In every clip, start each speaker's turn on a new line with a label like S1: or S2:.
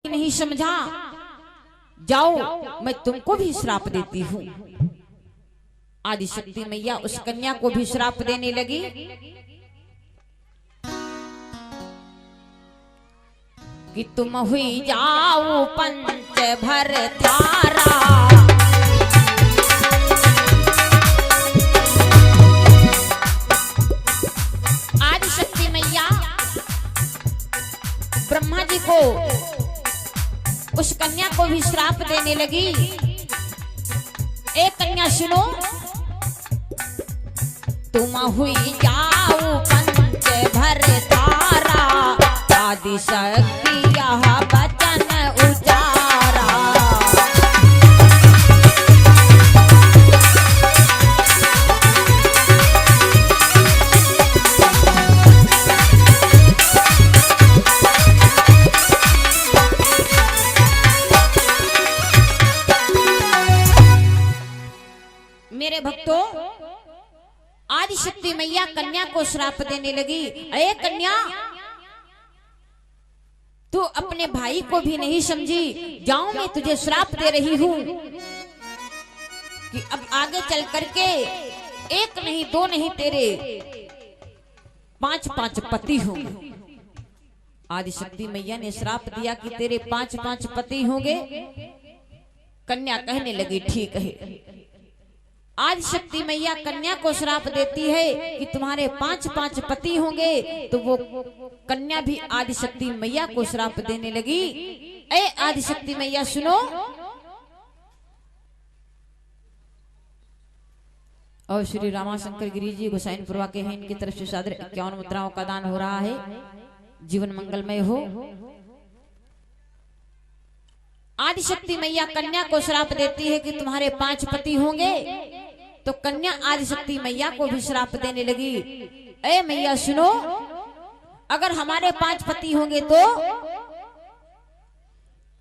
S1: भी नहीं समझा, जाओ मैं तुमको भी श्राप देती हूँ। आदिशक्ति मैया उस कन्या को भी श्राप देने लगी। कि तुम हुई जाओ पंच भर थारा, आदिशक्ति मैया ब्रह्मा जी को उस कन्या को भी श्राप देने लगी। एक कन्या सुनो, तुम हुई जाओ पंच भर तारा, आदिशक्ति यह वचन उचारा। मेरे भक्तों, आदिशक्ति मैया कन्या को श्राप देने लगी। अरे कन्या, तू अपने भाई को भी नहीं समझी, जाऊं मैं तुझे श्राप दे रही हूं कि अब आगे चल करके एक नहीं दो नहीं तेरे 5-5 पति होंगे। आदिशक्ति मैया ने श्राप दिया कि तेरे 5-5 पति होंगे। कन्या कहने लगी ठीक है। आदिशक्ति मैया कन्या को श्राप देती है कि तुम्हारे 5-5 पति होंगे, तो वो कन्या भी आदिशक्ति मैया को श्राप देने लगी। ए आदिशक्ति मैया सुनो, और श्री रामाशंकर गिरी जी गोसाइनपुरवा के हैं, इनकी तरफ से सादर 51 मुद्राओं का दान हो रहा है। जीवन मंगलमय हो। आदिशक्ति मैया कन्या को श्राप देती है कि तुम्हारे 5 पति होंगे, तो कन्या आदिशक्ति मैया को भी श्राप देने लगी। ए मैया सुनो, अगर हमारे 5 पति होंगे तो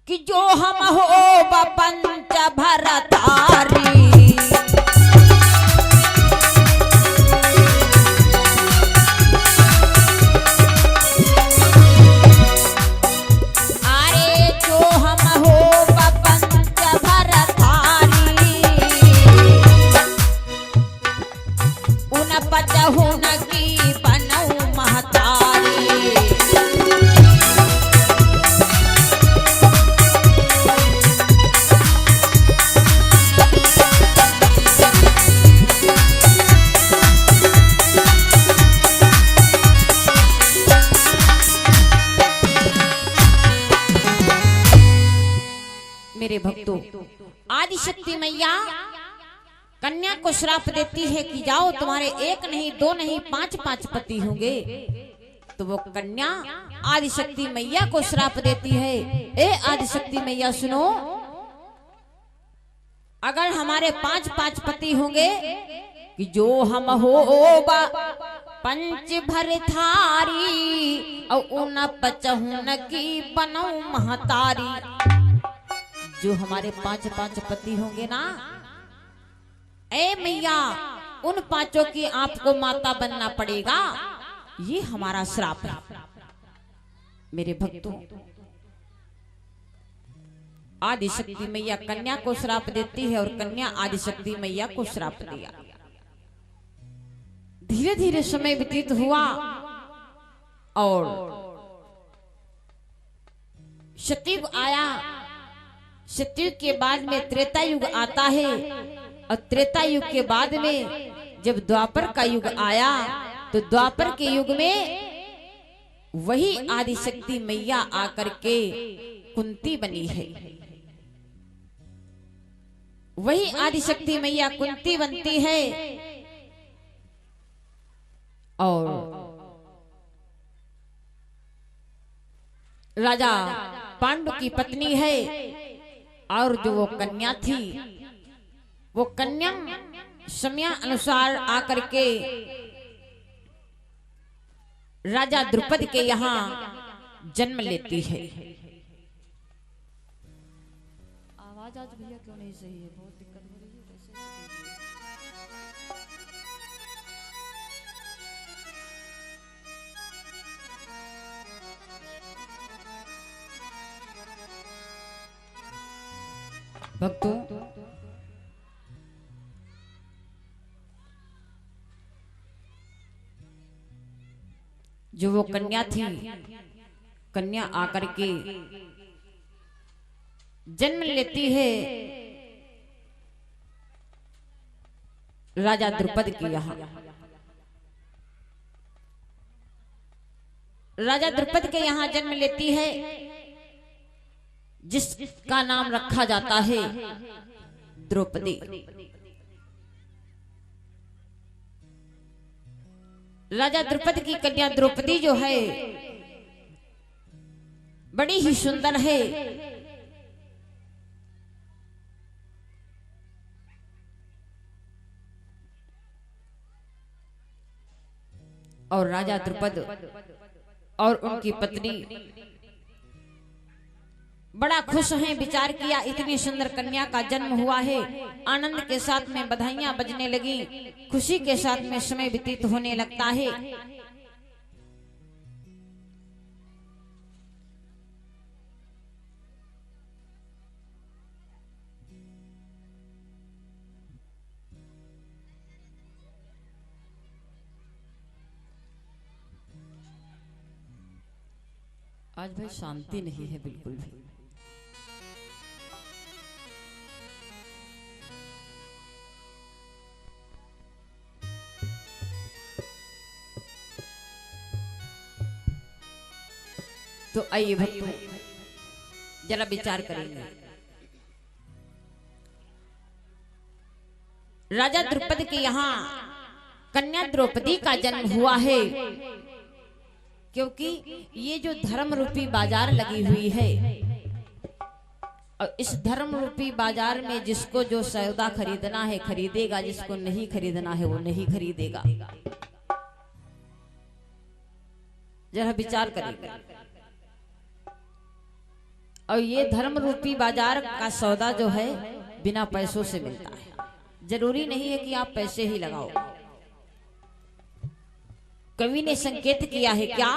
S1: कि जो हम हो पंच भरतारी, मेरे भक्तों, आदिशक्ति मैया कन्या को श्राप देती है कि जाओ तुम्हारे 1 नहीं 2 नहीं 5-5 पति होंगे, तो वो कन्या आदिशक्ति मैया को श्राप देती है। ए आदिशक्ति मैया सुनो, अगर हमारे 5-5 पति होंगे कि जो हम हो पंच भर थारी, और उन 55 की बनऊ महतारी। जो हमारे 5-5 पति होंगे ना, ए मैया उन 5 की आपको माता बनना पड़ेगा, ये हमारा श्राप है। मेरे भक्तों, आदिशक्ति मैया कन्या को श्राप देती है और कन्या आदिशक्ति मैया को श्राप दिया। धीरे धीरे समय व्यतीत हुआ और सतयुग आया। सतयुग के बाद में त्रेता युग आता है, और त्रेता युग के बाद में जब द्वापर का युग आया, तो द्वापर के युग में वही आदिशक्ति मैया आकर के कुंती बनी है। वही आदिशक्ति मैया कुंती बनती है और राजा पांडु की पत्नी है। और जो वो कन्या थी, वो कन्या समय अनुसार आकर के राजा द्रुपद के यहाँ जन्म लेती है। आवाज आज भैया क्यों नहीं सही है, बहुत दिक्कत हो रही है। कैसे भक्तों, जो वो कन्या थी, कन्या आकर के जन्म लेती है राजा द्रुपद के यहाँ। राजा द्रुपद के यहाँ जन्म लेती है, जिसका नाम रखा जाता है द्रौपदी। राजा द्रुपद की कन्या द्रौपदी जो है बड़ी ही सुंदर है। और राजा द्रुपद और उनकी पत्नी बड़ा खुश हैं। विचार किया, इतनी सुंदर कन्या का जन्म हुआ है। आनंद के साथ में बधाइयां बजने लगी, खुशी के साथ में समय व्यतीत होने लगता है। आज भाई शांति नहीं है बिल्कुल भी। तो आइए भक्तों, जरा विचार करेंगे। राजा द्रुपद के यहाँ कन्या द्रौपदी का जन्म हुआ है, क्योंकि ये जो धर्म रूपी बाजार लगी हुई है, और इस धर्म रूपी बाजार में जिसको जो सौदा खरीदना है खरीदेगा, जिसको नहीं खरीदना है वो नहीं खरीदेगा। जरा विचार करेंगे। और ये धर्म रूपी बाजार का सौदा जो है बिना पैसों से मिलता है। जरूरी नहीं है कि आप पैसे ही लगाओ। कवि ने संकेत किया है क्या?